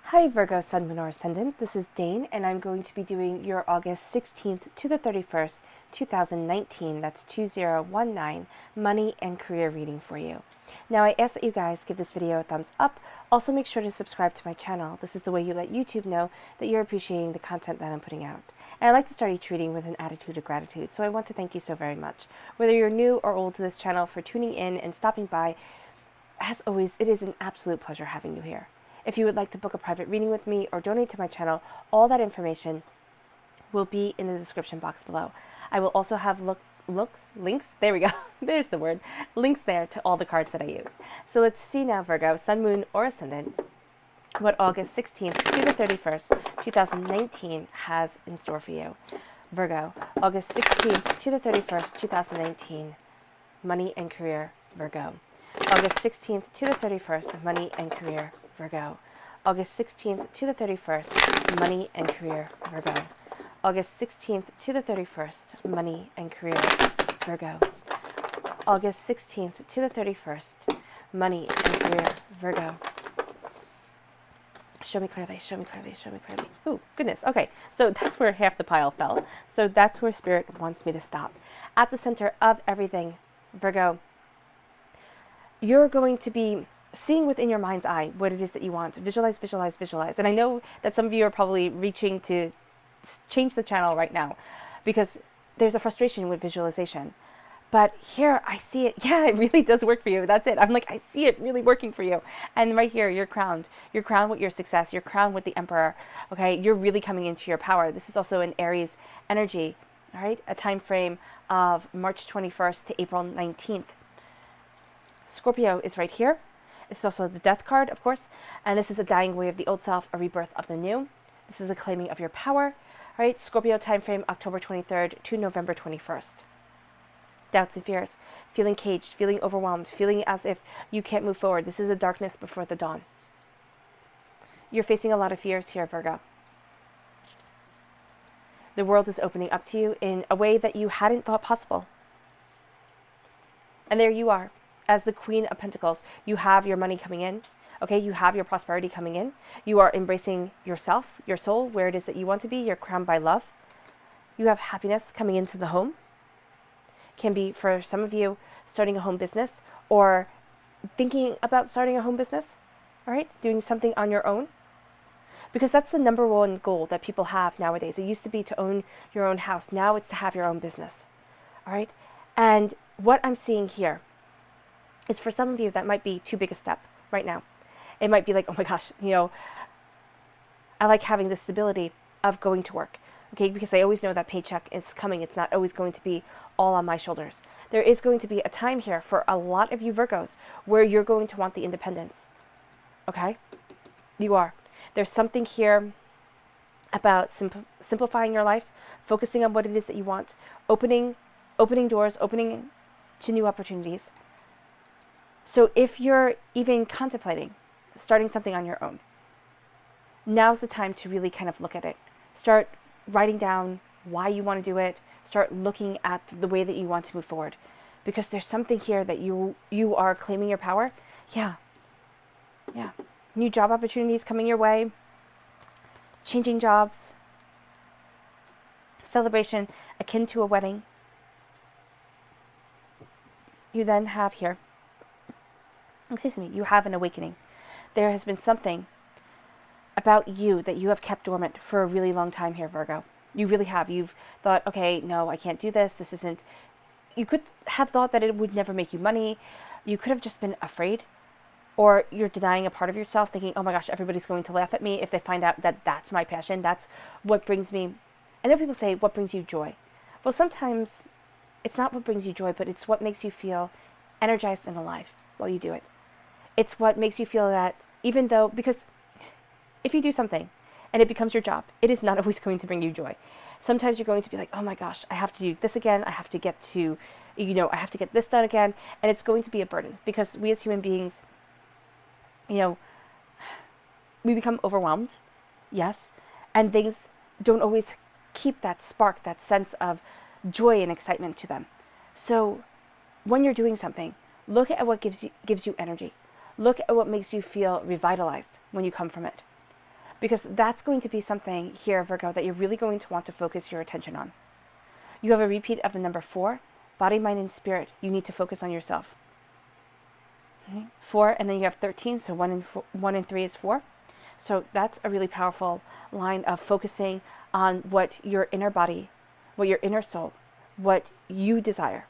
Hi Virgo, Sun, Moon, or Ascendant. This is Dane, and I'm going to be doing your August 16th to the 31st, 2019, that's 2019, money and career reading for you. Now, I ask that you guys give this video a thumbs up. Also, make sure to subscribe to my channel. This is the way you let YouTube know that you're appreciating the content that I'm putting out. And I like to start each reading with an attitude of gratitude, so I want to thank you so very much. Whether you're new or old to this channel, for tuning in and stopping by, as always, it is an absolute pleasure having you here. If you would like to book a private reading with me or donate to my channel, all that information will be in the description box below. I will also have links, there we go, there's the word, links there to all the cards that I use. So let's see now, Virgo, Sun, Moon, or Ascendant, what August 16th to the 31st, 2019 has in store for you. Virgo, August 16th to the 31st, 2019, money and career, Virgo. August 16th to the 31st, money and career, Virgo. August 16th to the 31st, money and career, Virgo. August 16th to the 31st, money and career, Virgo. August 16th to the 31st, money and career, Virgo. Show me clearly, show me clearly, show me clearly. Ooh, goodness. Okay, so that's where half the pile fell. So that's where Spirit wants me to stop. At the center of everything, Virgo, you're going to be seeing within your mind's eye what it is that you want. Visualize, visualize, visualize. And I know that some of you are probably reaching to change the channel right now because there's a frustration with visualization. But here I see it. Yeah, it really does work for you. That's it. I'm like, I see it really working for you. And right here, you're crowned. You're crowned with your success. You're crowned with the Emperor. Okay, you're really coming into your power. This is also an Aries energy, all right? A time frame of March 21st to April 19th. Scorpio is right here. It's also the death card, of course. And this is a dying away of the old self, a rebirth of the new. This is a claiming of your power. All right, Scorpio time frame, October 23rd to November 21st. Doubts and fears, feeling caged, feeling overwhelmed, feeling as if you can't move forward. This is a darkness before the dawn. You're facing a lot of fears here, Virgo. The world is opening up to you in a way that you hadn't thought possible. And there you are. As the Queen of Pentacles, you have your money coming in, okay? You have your prosperity coming in. You are embracing yourself, your soul, where it is that you want to be. You're crowned by love. You have happiness coming into the home. Can be, for some of you, starting a home business or thinking about starting a home business, all right? Doing something on your own. Because that's the number one goal that people have nowadays. It used to be to own your own house. Now it's to have your own business, all right? And what I'm seeing here, it's for some of you that might be too big a step right now. It might be like, oh my gosh, I like having the stability of going to work, okay? Because I always know that paycheck is coming. It's not always going to be all on my shoulders. There is going to be a time here for a lot of you Virgos where you're going to want the independence, okay? You are. There's something here about simplifying your life, focusing on what it is that you want, opening doors, opening to new opportunities. So if you're even contemplating starting something on your own, now's the time to really kind of look at it. Start writing down why you want to do it. Start looking at the way that you want to move forward. Because there's something here that you are claiming your power. Yeah. New job opportunities coming your way. Changing jobs. Celebration akin to a wedding. You then have here, you have an awakening. There has been something about you that you have kept dormant for a really long time here, Virgo. You really have. You've thought, okay, no, I can't do this. This isn't. You could have thought that it would never make you money. You could have just been afraid. Or you're denying a part of yourself, thinking, oh my gosh, everybody's going to laugh at me if they find out that that's my passion. That's what brings me. I know people say, what brings you joy? Well, sometimes it's not what brings you joy, but it's what makes you feel energized and alive while you do it. It's what makes you feel that even though, because if you do something and it becomes your job, it is not always going to bring you joy. Sometimes you're going to be like, oh my gosh, I have to do this again. I have to get to, I have to get this done again. And it's going to be a burden because we as human beings, we become overwhelmed. Yes. And things don't always keep that spark, that sense of joy and excitement to them. So when you're doing something, look at what gives you energy. Look at what makes you feel revitalized when you come from it. because that's going to be something here, Virgo, that you're really going to want to focus your attention on. You have a repeat of the number 4, body, mind, and spirit. You need to focus on yourself. Okay. 4, and then you have 13, so 1 and 3 is 4. So that's a really powerful line of focusing on what your inner body, what your inner soul, what you desire.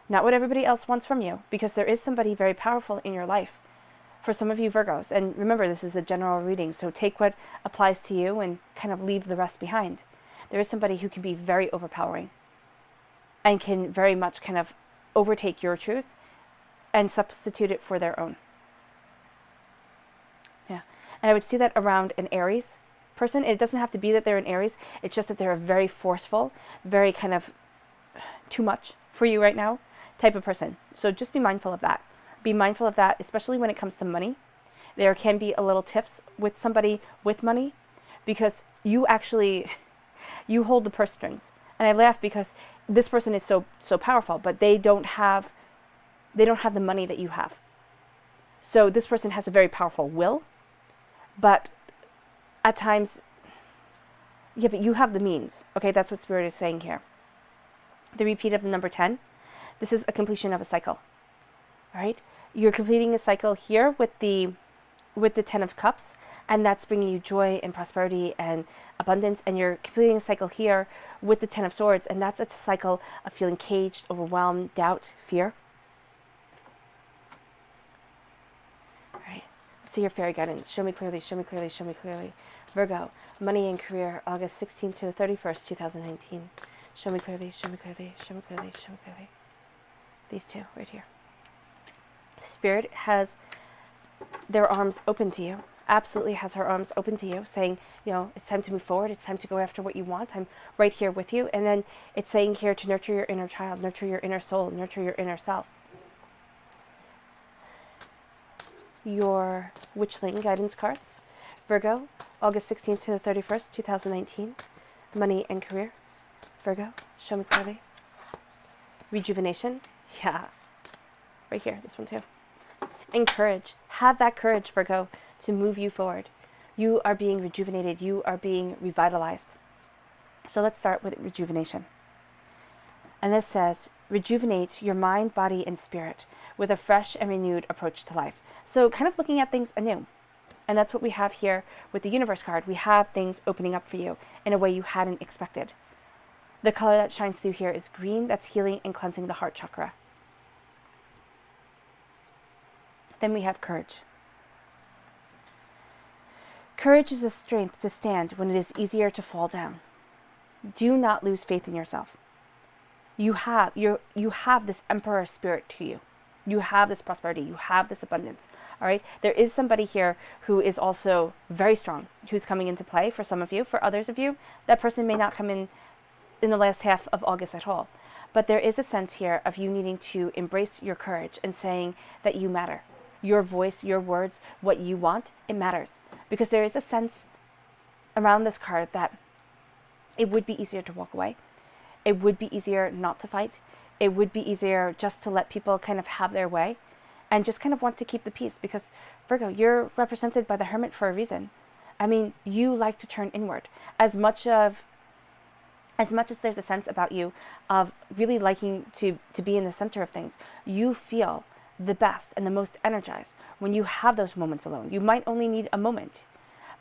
Not what everybody else wants from you, because there is somebody very powerful in your life. For some of you Virgos, and remember, this is a general reading, so take what applies to you and kind of leave the rest behind. There is somebody who can be very overpowering and can very much kind of overtake your truth and substitute it for their own. Yeah. And I would see that around an Aries person. It doesn't have to be that they're an Aries. It's just that they're a very forceful, very kind of too much for you right now type of person. So just be mindful of that. Be mindful of that, especially when it comes to money. There can be a little tiffs with somebody with money because you actually, you hold the purse strings. And I laugh because this person is so powerful, but they don't have the money that you have. So this person has a very powerful will, but at times, yeah, but you have the means. Okay, that's what Spirit is saying here. The repeat of the number 10, this is a completion of a cycle. All right? You're completing a cycle here with the 10 of Cups, and that's bringing you joy and prosperity and abundance, and you're completing a cycle here with the 10 of Swords, and that's a cycle of feeling caged, overwhelmed, doubt, fear. All right, see your fairy guidance. Show me clearly, show me clearly, show me clearly. Virgo, money and career, August 16th to the 31st, 2019. Show me clearly, show me clearly, show me clearly, show me clearly. These two right here. Spirit has their arms open to you, absolutely has her arms open to you, saying, it's time to move forward, it's time to go after what you want, I'm right here with you. And then it's saying here to nurture your inner child, nurture your inner soul, nurture your inner self. Your Witchling guidance cards. Virgo, August 16th to the 31st, 2019. Money and career. Virgo, show me clearly. Rejuvenation. Yeah. Right here, this one too. And courage. Have that courage, Virgo, to move you forward. You are being rejuvenated. You are being revitalized. So let's start with rejuvenation. And this says, rejuvenate your mind, body, and spirit with a fresh and renewed approach to life. So kind of looking at things anew. And that's what we have here with the Universe card. We have things opening up for you in a way you hadn't expected. The color that shines through here is green. That's healing and cleansing the heart chakra. Then we have courage. Courage is a strength to stand when it is easier to fall down. Do not lose faith in yourself. You have this emperor spirit to you. You have this prosperity. You have this abundance. All right. There is somebody here who is also very strong, who's coming into play for some of you. For others of you, that person may not come in the last half of August at all. But there is a sense here of you needing to embrace your courage and saying that you matter. Your voice, your words, what you want, it matters. Because there is a sense around this card that it would be easier to walk away. It would be easier not to fight. It would be easier just to let people kind of have their way and just kind of want to keep the peace. Because, Virgo, you're represented by the Hermit for a reason. I mean, you like to turn inward. As much as there's a sense about you of really liking to be in the center of things, you feel the best and the most energized when you have those moments alone. You might only need a moment,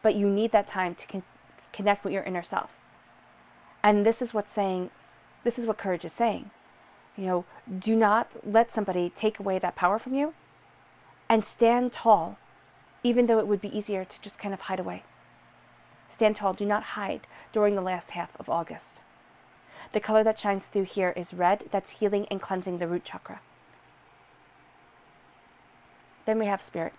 but you need that time to connect with your inner self. And this is what courage is saying. Do not let somebody take away that power from you, and stand tall, even though it would be easier to just kind of hide away. Stand tall. Do not hide during the last half of August. The color that shines through here is red. That's healing and cleansing the root chakra. Then we have spirit.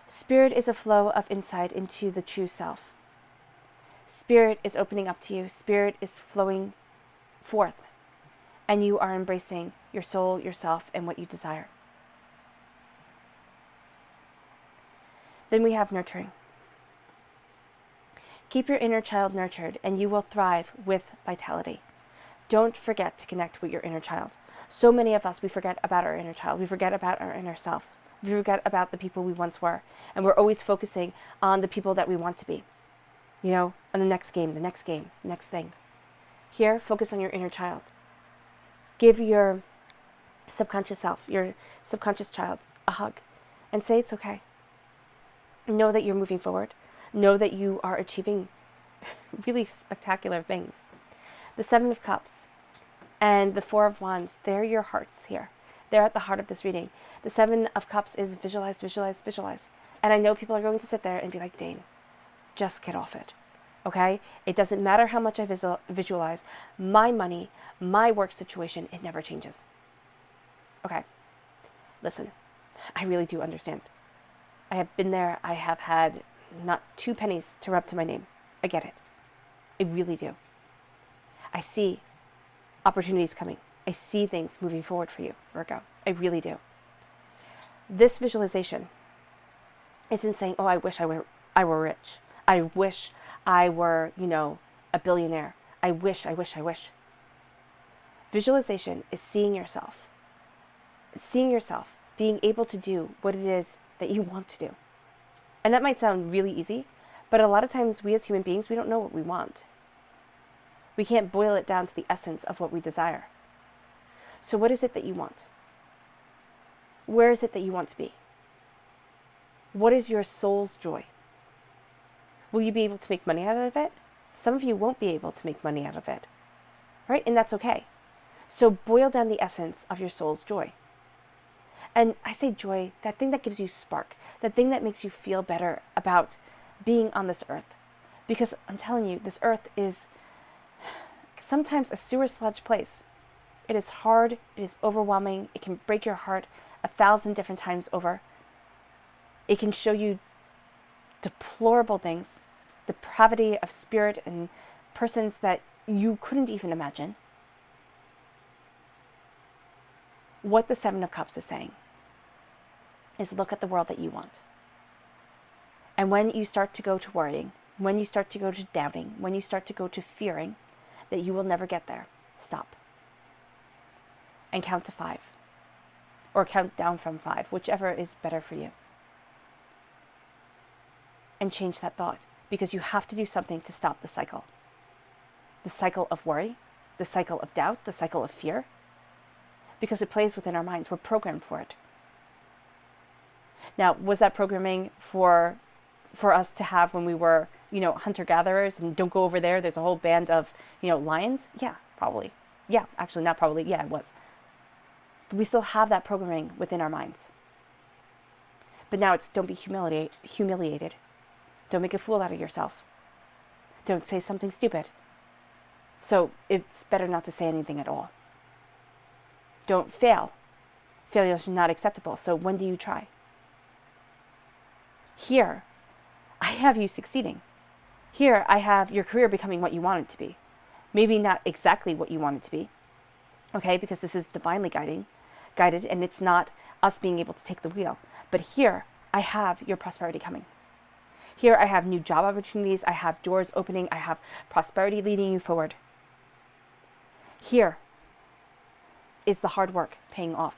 Spirit is a flow of insight into the true self. Spirit is opening up to you. Spirit is flowing forth. And you are embracing your soul, yourself, and what you desire. Then we have nurturing. Keep your inner child nurtured, and you will thrive with vitality. Don't forget to connect with your inner child. So many of us, we forget about our inner child. We forget about our inner selves. We forget about the people we once were. And we're always focusing on the people that we want to be. You know, on the next game, the next game, next thing. Here, focus on your inner child. Give your subconscious self, your subconscious child, a hug and say it's okay. Know that you're moving forward. Know that you are achieving really spectacular things. The Seven of Cups and the Four of Wands, they're your hearts here. They're at the heart of this reading. The Seven of Cups is visualize, visualize, visualize. And I know people are going to sit there and be like, Dane, just get off it. Okay? It doesn't matter how much I visualize. My money, my work situation, it never changes. Okay. Listen, I really do understand. I have been there. I have had not 2 pennies to rub to my name. I get it. I really do. I see opportunities coming. I see things moving forward for you, Virgo. I really do. This visualization isn't saying, oh, I wish I were rich. I wish I were, a billionaire. I wish. Visualization is seeing yourself being able to do what it is that you want to do. And that might sound really easy, but a lot of times we as human beings, we don't know what we want. We can't boil it down to the essence of what we desire. So what is it that you want? Where is it that you want to be? What is your soul's joy? Will you be able to make money out of it? Some of you won't be able to make money out of it, right? And that's okay. So boil down the essence of your soul's joy. And I say joy, that thing that gives you spark, that thing that makes you feel better about being on this earth. Because I'm telling you, this earth is sometimes a sewer sludge place. It is hard, it is overwhelming, it can break your heart 1,000 different times over. It can show you deplorable things, depravity of spirit and persons that you couldn't even imagine. What the Seven of Cups is saying is look at the world that you want. And when you start to go to worrying, when you start to go to doubting, when you start to go to fearing that you will never get there, stop. And count to 5. Or count down from 5, whichever is better for you. And change that thought, because you have to do something to stop the cycle. The cycle of worry, the cycle of doubt, the cycle of fear. Because it plays within our minds. We're programmed for it. Now, was that programming for us to have when we were, hunter-gatherers and don't go over there, there's a whole band of, lions? Yeah, probably. Yeah, actually, not probably. Yeah, it was. But we still have that programming within our minds. But now it's don't be humiliated. Don't make a fool out of yourself. Don't say something stupid. So it's better not to say anything at all. Don't fail. Failure is not acceptable. So when do you try? Here, I have you succeeding. Here, I have your career becoming what you want it to be. Maybe not exactly what you want it to be. Okay, because this is divinely guided, and it's not us being able to take the wheel. But here, I have your prosperity coming. Here, I have new job opportunities. I have doors opening. I have prosperity leading you forward. Here is the hard work paying off,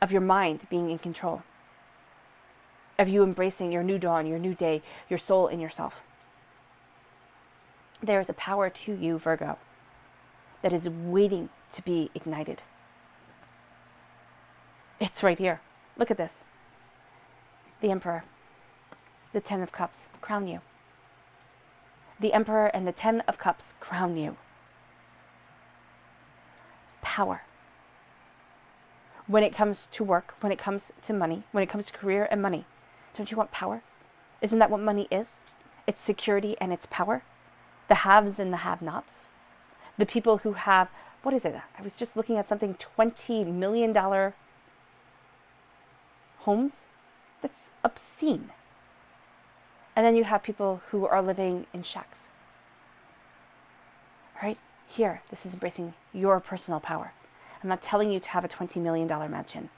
of your mind being in control, of you embracing your new dawn, your new day, your soul in yourself. There is a power to you, Virgo, that is waiting to be ignited. It's right here. Look at this. The Emperor, the 10 of Cups, crown you. The Emperor and the 10 of Cups crown you. Power. When it comes to work, when it comes to money, when it comes to career and money, don't you want power? Isn't that what money is? It's security and it's power. The haves and the have-nots. The people who have, what is it? I was just looking at something, $20 million homes. That's obscene. And then you have people who are living in shacks. Right? Here, this is embracing your personal power. I'm not telling you to have a $20 million mansion.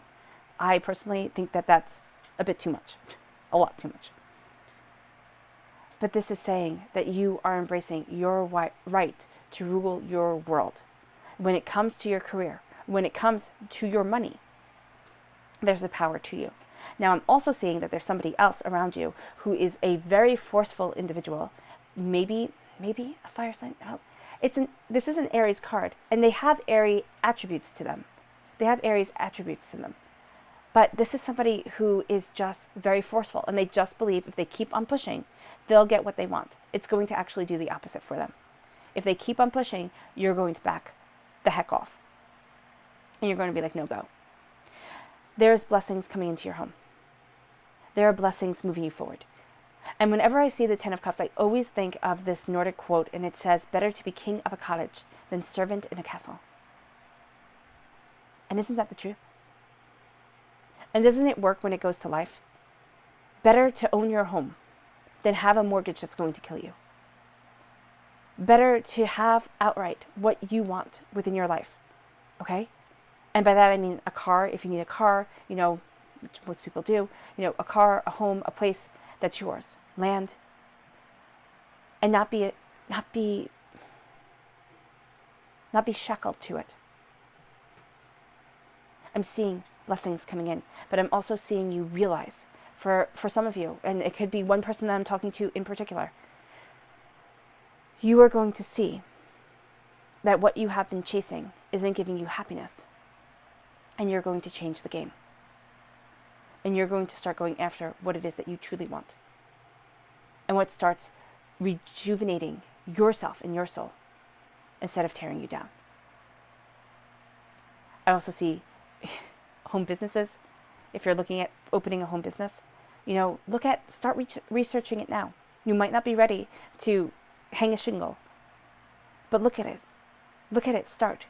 I personally think that that's a bit too much. A lot too much. But this is saying that you are embracing your right to rule your world. When it comes to your career, when it comes to your money, There's a power to you. Now, I'm also seeing that there's somebody else around you who is a very forceful individual. Maybe a fire sign. Oh, this is an Aries card, and they have Aries attributes to them. But this is somebody who is just very forceful, and they just believe if they keep on pushing, they'll get what they want. It's going to actually do the opposite for them. If they keep on pushing, you're going to back the heck off. And you're going to be like, no go. There's blessings coming into your home. There are blessings moving you forward. And whenever I see the Ten of Cups, I always think of this Nordic quote, and it says, better to be king of a cottage than servant in a castle. And isn't that the truth? And doesn't it work when it goes to life? Better to own your home than have a mortgage that's going to kill you. Better to have outright what you want within your life, okay? And by that I mean a car, if you need a car, which most people do, a car, a home, a place that's yours, land, and not be shackled to it. I'm seeing blessings coming in, but I'm also seeing you realize, for some of you, and it could be one person that I'm talking to in particular, you are going to see that what you have been chasing isn't giving you happiness, and you're going to change the game. And you're going to start going after what it is that you truly want. And what starts rejuvenating yourself and your soul instead of tearing you down. I also see home businesses. If you're looking at opening a home business, start researching it now. You might not be ready to hang a shingle, but look at it, start.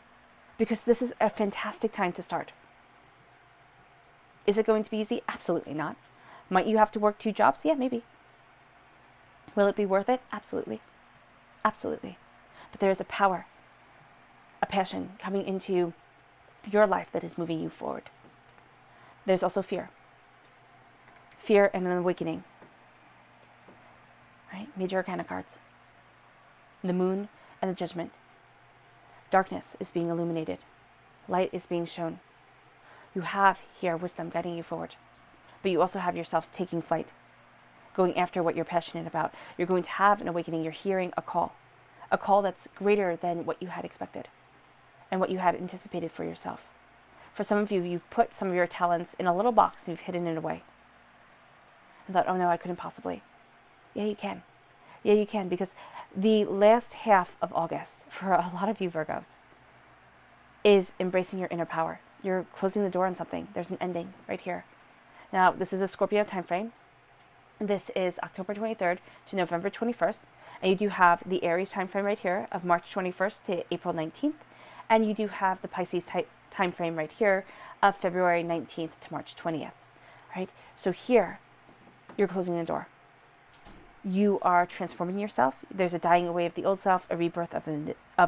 Because this is a fantastic time to start. Is it going to be easy? Absolutely not. Might you have to work 2 jobs? Yeah, maybe. Will it be worth it? Absolutely. Absolutely. But there is a power, a passion coming into your life that is moving you forward. There's also fear. Fear and an awakening. Right? Major Arcana cards. The Moon and the Judgment. Darkness is being illuminated. Light is being shown. You have here wisdom guiding you forward. But you also have yourself taking flight, going after what you're passionate about. You're going to have an awakening. You're hearing a call that's greater than what you had expected and what you had anticipated for yourself. For some of you, you've put some of your talents in a little box and you've hidden it away. And thought, oh no, I couldn't possibly. Yeah, you can. Yeah, you can, because the last half of August, for a lot of you Virgos, is embracing your inner power. You're closing the door on something. There's an ending right here. Now, this is a Scorpio time frame. This is October 23rd to November 21st. And you do have the Aries time frame right here of March 21st to April 19th. And you do have the Pisces time frame right here of February 19th to March 20th. Right? So here, you're closing the door. You are transforming yourself. There's a dying away of the old self, a rebirth of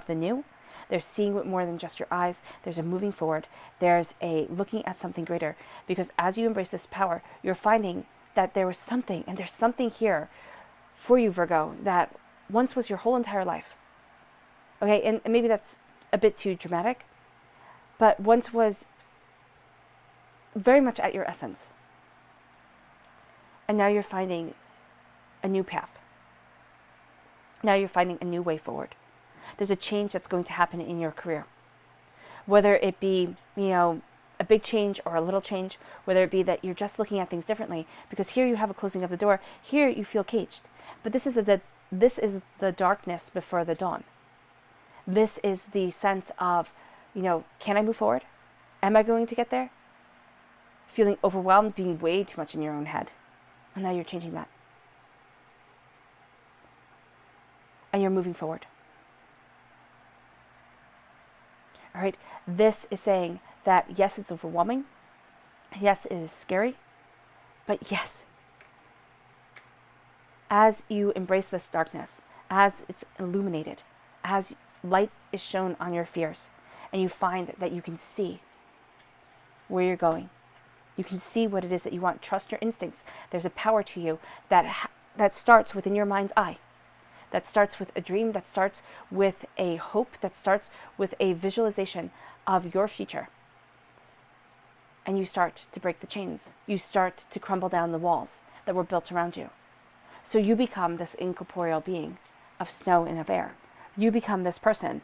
the new. There's seeing with more than just your eyes. There's a moving forward. There's a looking at something greater. Because as you embrace this power, you're finding that there was something, and there's something here for you, Virgo, that once was your whole entire life. Okay, and maybe that's a bit too dramatic, but once was very much at your essence. And now you're finding a new path. Now you're finding a new way forward. There's a change that's going to happen in your career. Whether it be, a big change or a little change, whether it be that you're just looking at things differently, because here you have a closing of the door, here you feel caged. But this is the darkness before the dawn. This is the sense of, can I move forward? Am I going to get there? Feeling overwhelmed, being way too much in your own head. And now you're changing that. And you're moving forward. All right, this is saying that yes, it's overwhelming. Yes, it is scary. But yes, as you embrace this darkness, as it's illuminated, as light is shown on your fears, and you find that you can see where you're going, you can see what it is that you want. Trust your instincts. There's a power to you that starts within your mind's eye. That starts with a dream, that starts with a hope, that starts with a visualization of your future. and you start to break the chains. You start to crumble down the walls that were built around you. So you become this incorporeal being of snow and of air. You become this person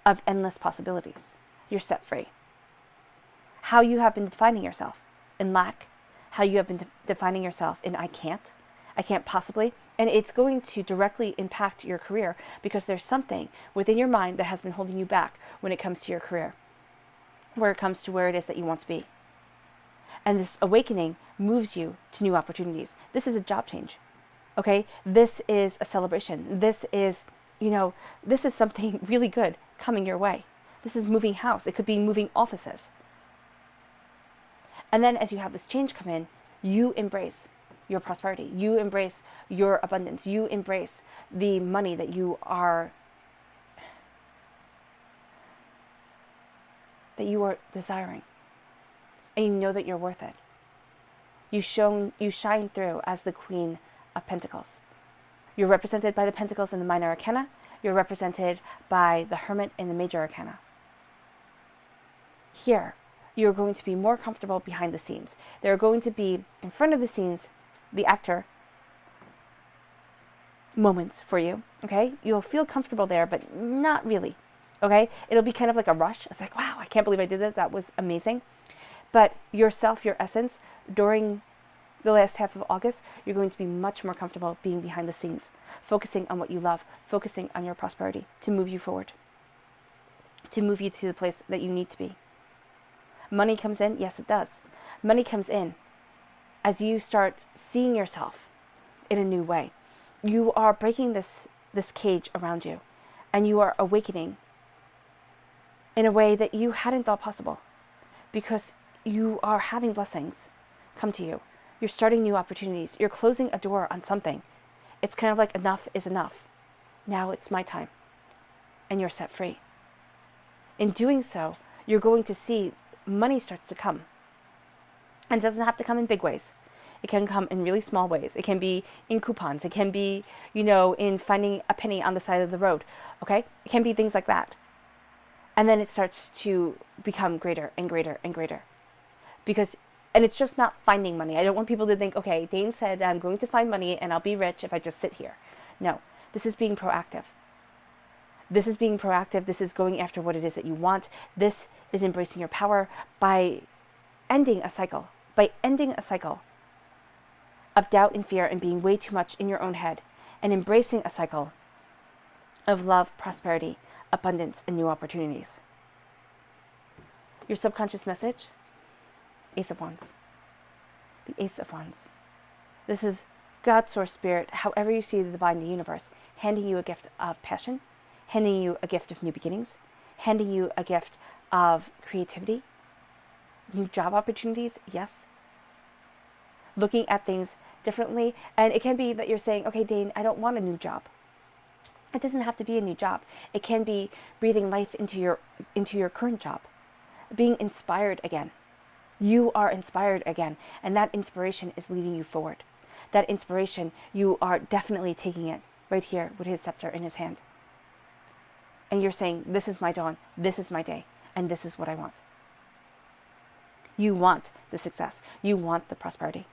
of endless possibilities. You're set free. How you have been defining yourself in lack, how you have been defining yourself in I can't possibly, and it's going to directly impact your career because there's something within your mind that has been holding you back when it comes to your career, where it comes to where it is that you want to be. And this awakening moves you to new opportunities. This is a job change, okay? This is a celebration. This is, this is something really good coming your way. This is moving house. It could be moving offices. And then as you have this change come in, you embrace your prosperity. You embrace your abundance. You embrace the money that you are desiring. And you know that you're worth it. You shine through as the Queen of Pentacles. You're represented by the Pentacles in the Minor Arcana. You're represented by the Hermit in the Major Arcana. Here, you're going to be more comfortable behind the scenes. There are going to be, in front of the scenes, the actor moments for you, okay? You'll feel comfortable there, but not really, okay? It'll be kind of like a rush. It's like, wow, I can't believe I did that. That was amazing. But yourself, your essence, during the last half of August, you're going to be much more comfortable being behind the scenes, focusing on what you love, focusing on your prosperity to move you forward, to move you to the place that you need to be. Money comes in? Yes, it does. Money comes in as you start seeing yourself in a new way. You are breaking this cage around you, and you are awakening in a way that you hadn't thought possible, because you are having blessings come to you. You're starting new opportunities. You're closing a door on something. It's kind of like enough is enough. Now it's my time. And you're set free. In doing so, you're going to see money starts to come. And it doesn't have to come in big ways. It can come in really small ways. It can be in coupons. It can be, in finding a penny on the side of the road. Okay? It can be things like that. And then it starts to become greater and greater and greater. And it's just not finding money. I don't want people to think, okay, Dane said I'm going to find money and I'll be rich if I just sit here. No, this is being proactive. This is being proactive. This is going after what it is that you want. This is embracing your power by ending a cycle. By ending a cycle of doubt and fear and being way too much in your own head. And embracing a cycle of love, prosperity, abundance, and new opportunities. Your subconscious message? Ace of Wands. The Ace of Wands. This is God, Source, Spirit, however you see the divine, the universe, handing you a gift of passion, handing you a gift of new beginnings, handing you a gift of creativity, new job opportunities, yes. Looking at things differently. And it can be that you're saying, okay, Dane, I don't want a new job. It doesn't have to be a new job. It can be breathing life into your current job, being inspired again. You are inspired again, and that inspiration is leading you forward. That inspiration, you are definitely taking it right here with his scepter in his hand. And you're saying, this is my dawn, this is my day, and this is what I want. You want the success. You want the prosperity.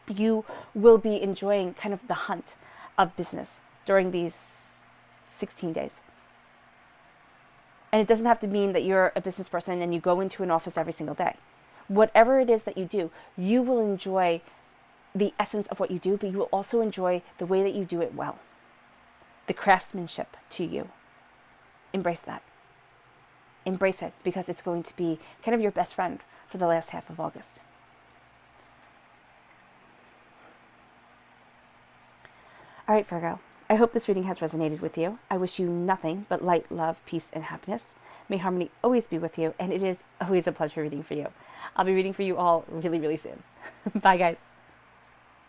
You will be enjoying kind of the hunt of business during these 16 days. And it doesn't have to mean that you're a business person and you go into an office every single day. Whatever it is that you do, you will enjoy the essence of what you do, but you will also enjoy the way that you do it well. The craftsmanship to you. Embrace that. Embrace it, because it's going to be kind of your best friend for the last half of August. All right, Virgo. I hope this reading has resonated with you. I wish you nothing but light, love, peace, and happiness. May harmony always be with you, and it is always a pleasure reading for you. I'll be reading for you all really, really soon. Bye, guys.